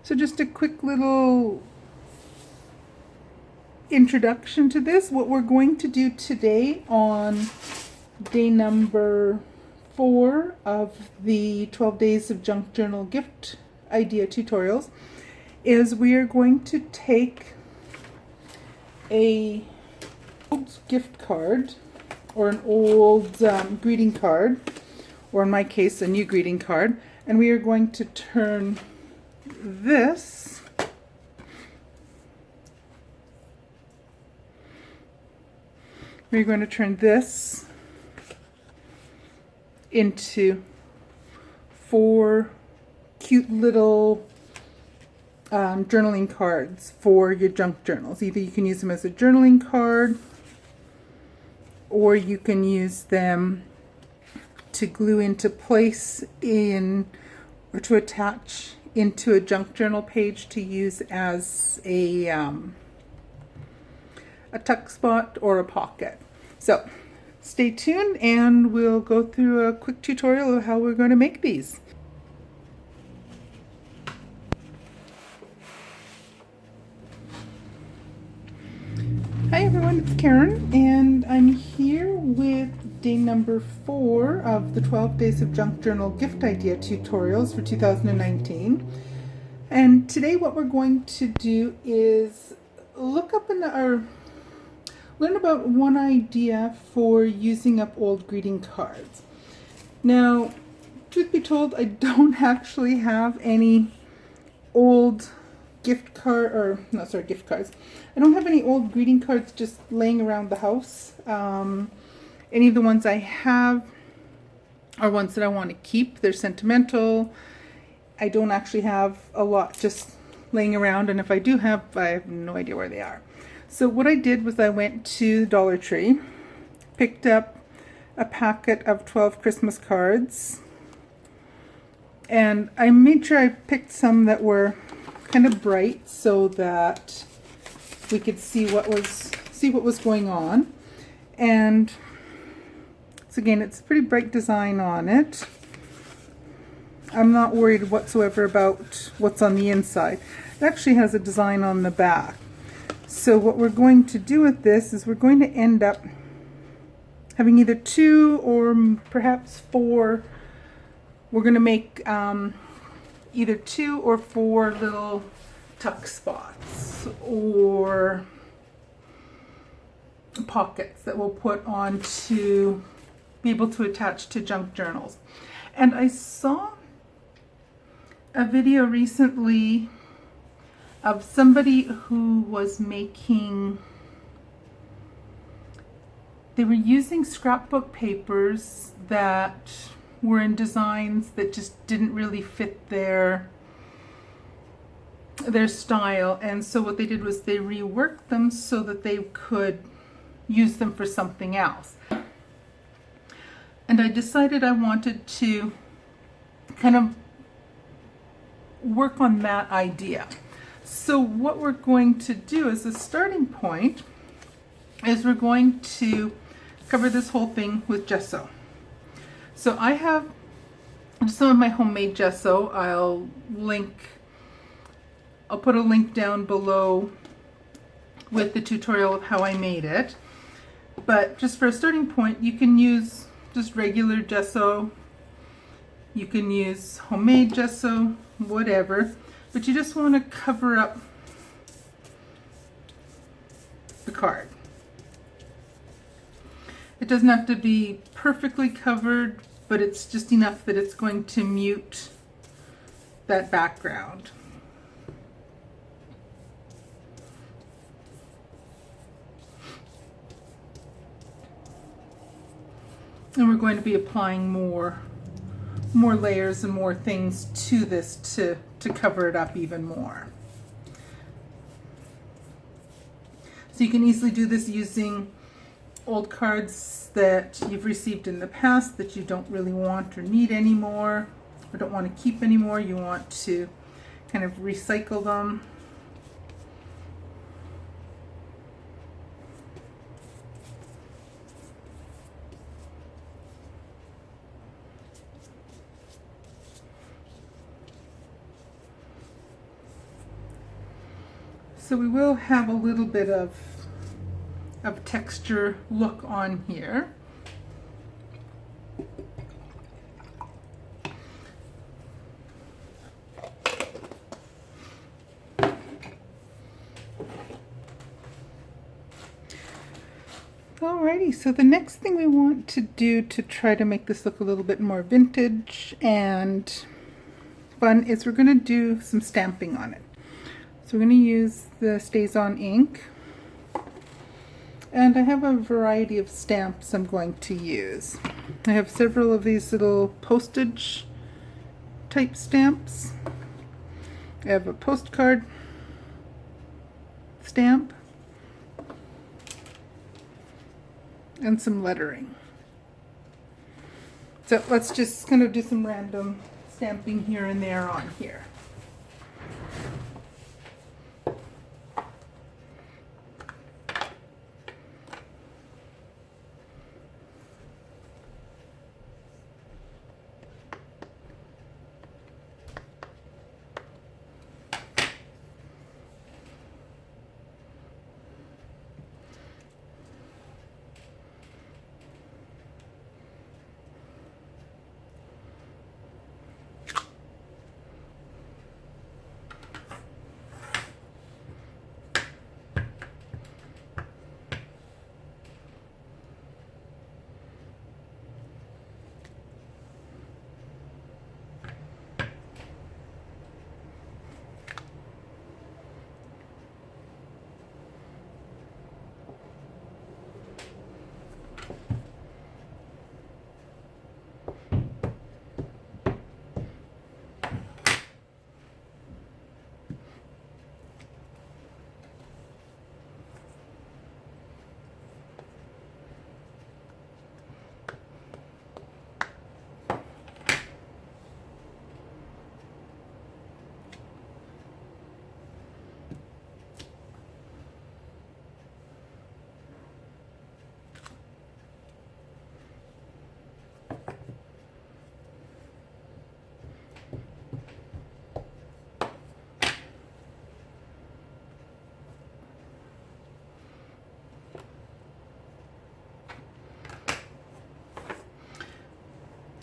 So just a quick little introduction to this. What we're going to do today on day number 4 of the 12 Days of Junk Journal Gift Idea Tutorials is we are going to take a old gift card or an old greeting card, or in my case a new greeting card, and we are going to turn this into 4 cute little journaling cards for your junk journals. Either you can use them as a journaling card, or you can use them to glue into place or to attach into a junk journal page to use as a tuck spot or a pocket. So stay tuned and we'll go through a quick tutorial of how we're going to make these. Hi everyone, it's Karen, and I'm here with day number 4 of the 12 Days of Junk Journal Gift Idea Tutorials for 2019. And today what we're going to do is look up learn about one idea for using up old greeting cards. Now, truth be told, I don't actually have any old gift cards. I don't have any old greeting cards just laying around the house. Any of the ones I have are ones that I want to keep. They're sentimental. I don't actually have a lot just laying around, and if I do have, I have no idea where they are. So what I did was I went to Dollar Tree, picked up a packet of 12 Christmas cards, and I made sure I picked some that were kind of bright so that we could see what was going on. And so again, it's a pretty bright design on it. I'm not worried whatsoever about what's on the inside. It actually has a design on the back. So what we're going to do with this is we're going to end up having either 2 or perhaps 4. We're going to make either 2 or 4 little tuck spots or pockets that we'll put on to be able to attach to junk journals. And I saw a video recently of somebody who was they were using scrapbook papers that were in designs that just didn't really fit their style, and so what they did was they reworked them so that they could use them for something else. And I decided I wanted to kind of work on that idea. So what we're going to do as a starting point is we're going to cover this whole thing with gesso. So I have some of my homemade gesso. I'll put a link down below with the tutorial of how I made it. But just for a starting point, you can use just regular gesso. You can use homemade gesso, whatever. But you just want to cover up the card. It doesn't have to be perfectly covered, but it's just enough that it's going to mute that background. And we're going to be applying more layers and more things to this to cover it up even more. So you can easily do this using old cards that you've received in the past that you don't really want or need anymore, or don't want to keep anymore. You want to kind of recycle them. So we will have a little bit of texture look on here. Alrighty, so the next thing we want to do to try to make this look a little bit more vintage and fun is we're going to do some stamping on it. So we're going to use the Stays On ink, and I have a variety of stamps I'm going to use. I have several of these little postage type stamps. I have a postcard stamp and some lettering. So let's just kind of do some random stamping here and there on here.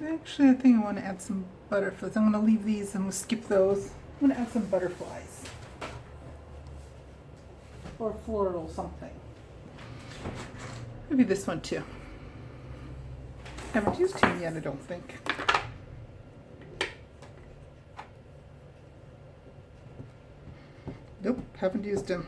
Actually, I think I want to add some butterflies. I'm going to leave these and we'll skip those. I'm going to add some butterflies. Or floral something. Maybe this one too. Haven't used him yet, I don't think. Nope, haven't used him.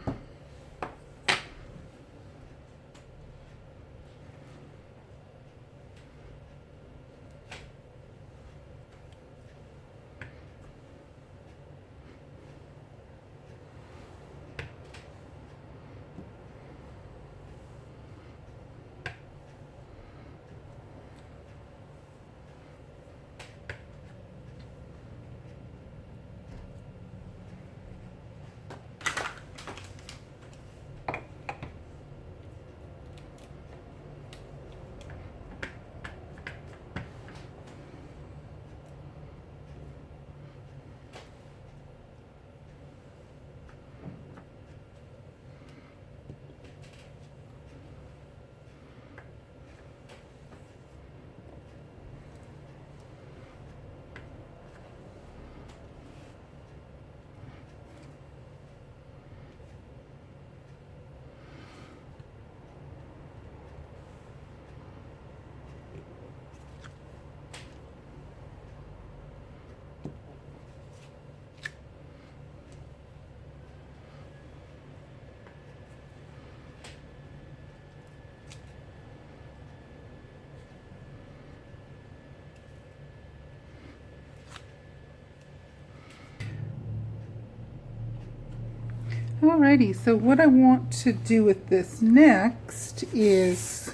Alrighty, so what I want to do with this next is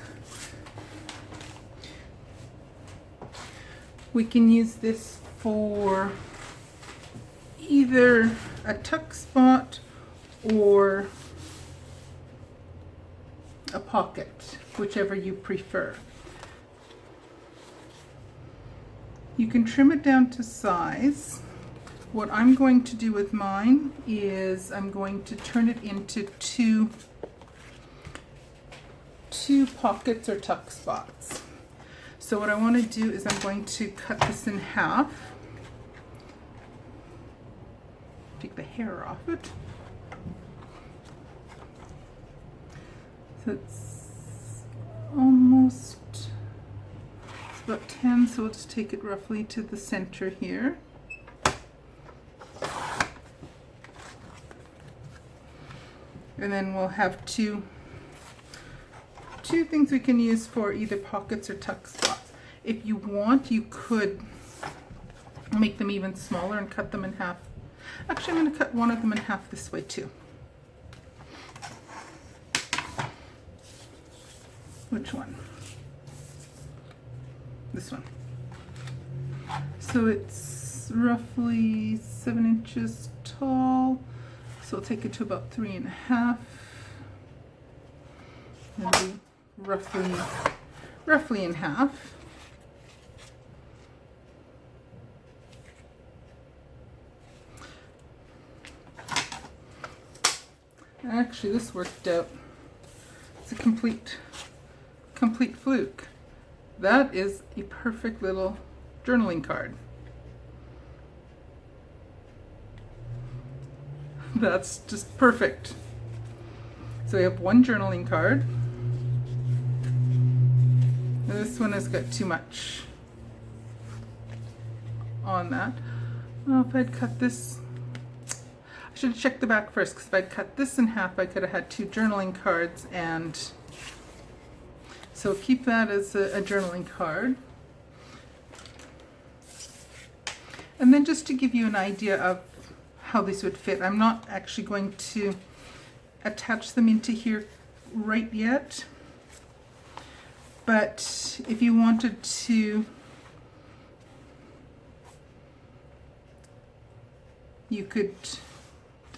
we can use this for either a tuck spot or a pocket, whichever you prefer. You can trim it down to size what I'm going to do with mine is I'm going to turn it into two pockets or tuck spots. So what I want to do is I'm going to cut this in half. Take the hair off it. So it's about 10, so we'll just take it roughly to the center here. And then we'll have two things we can use for either pockets or tuck spots. If you want, you could make them even smaller and cut them in half. Actually, I'm going to cut one of them in half this way too. Which one? This one. So it's roughly 7 inches tall. So we'll take it to about 3.5. It'll be roughly in half. Actually, this worked out. It's a complete fluke. That is a perfect little journaling card. That's just perfect. So we have one journaling card. And this one has got too much on that. Well, if I'd cut this, I should have checked the back first, because if I'd cut this in half, I could have had two journaling cards, and so keep that as a journaling card. And then just to give you an idea of how these would fit, I'm not actually going to attach them into here right yet, but if you wanted to, you could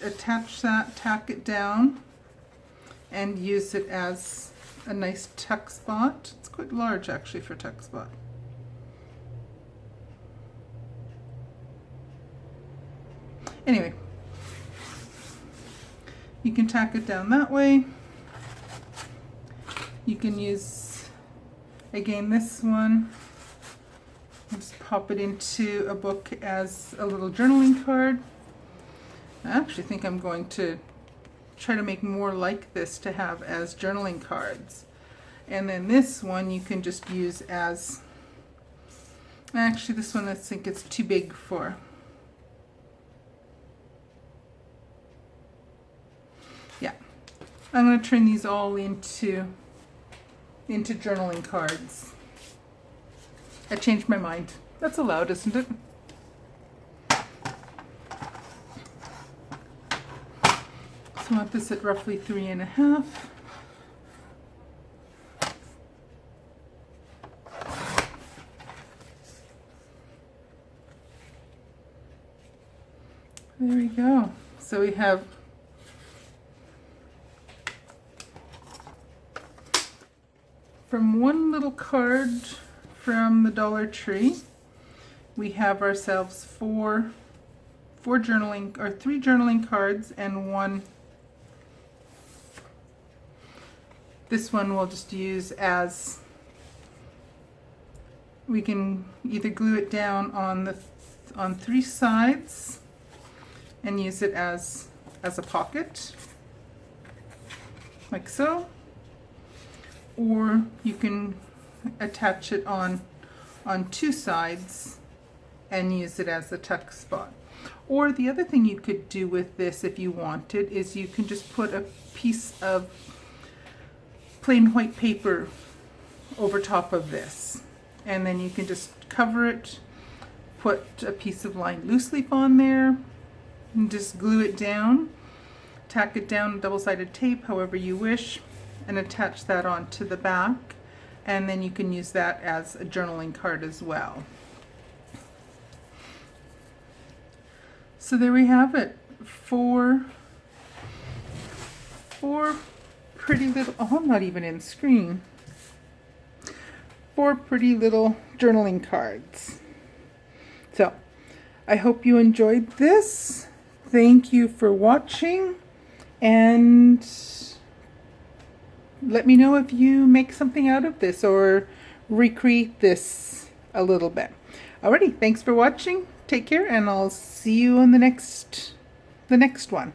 attach that, tack it down, and use it as a nice tuck spot. It's quite large actually for a tuck spot. Anyway, you can tack it down that way. You can use, again, this one, just pop it into a book as a little journaling card. I actually think I'm going to try to make more like this to have as journaling cards. And then this one you can just use as, actually this one I think it's too big for. Yeah, I'm going to turn these all into journaling cards. I changed my mind. That's allowed, isn't it? So I want this at roughly 3.5. There we go. So we have from one little card from the Dollar Tree, we have ourselves three journaling cards and one. This one we'll just use as, we can either glue it down on 3 sides and use it as a pocket, like so, or you can attach it on 2 sides and use it as a tuck spot. Or the other thing you could do with this if you wanted is you can just put a piece of plain white paper over top of this, and then you can just cover it, put a piece of lined loose leaf on there, and just glue it down, tack it down with double-sided tape however you wish, and attach that onto the back, and then you can use that as a journaling card as well. So there we have it. Four pretty little, oh, I'm not even in screen. 4 pretty little journaling cards. So I hope you enjoyed this. Thank you for watching, and let me know if you make something out of this or recreate this a little bit. Alrighty, thanks for watching. Take care, and I'll see you on the next one.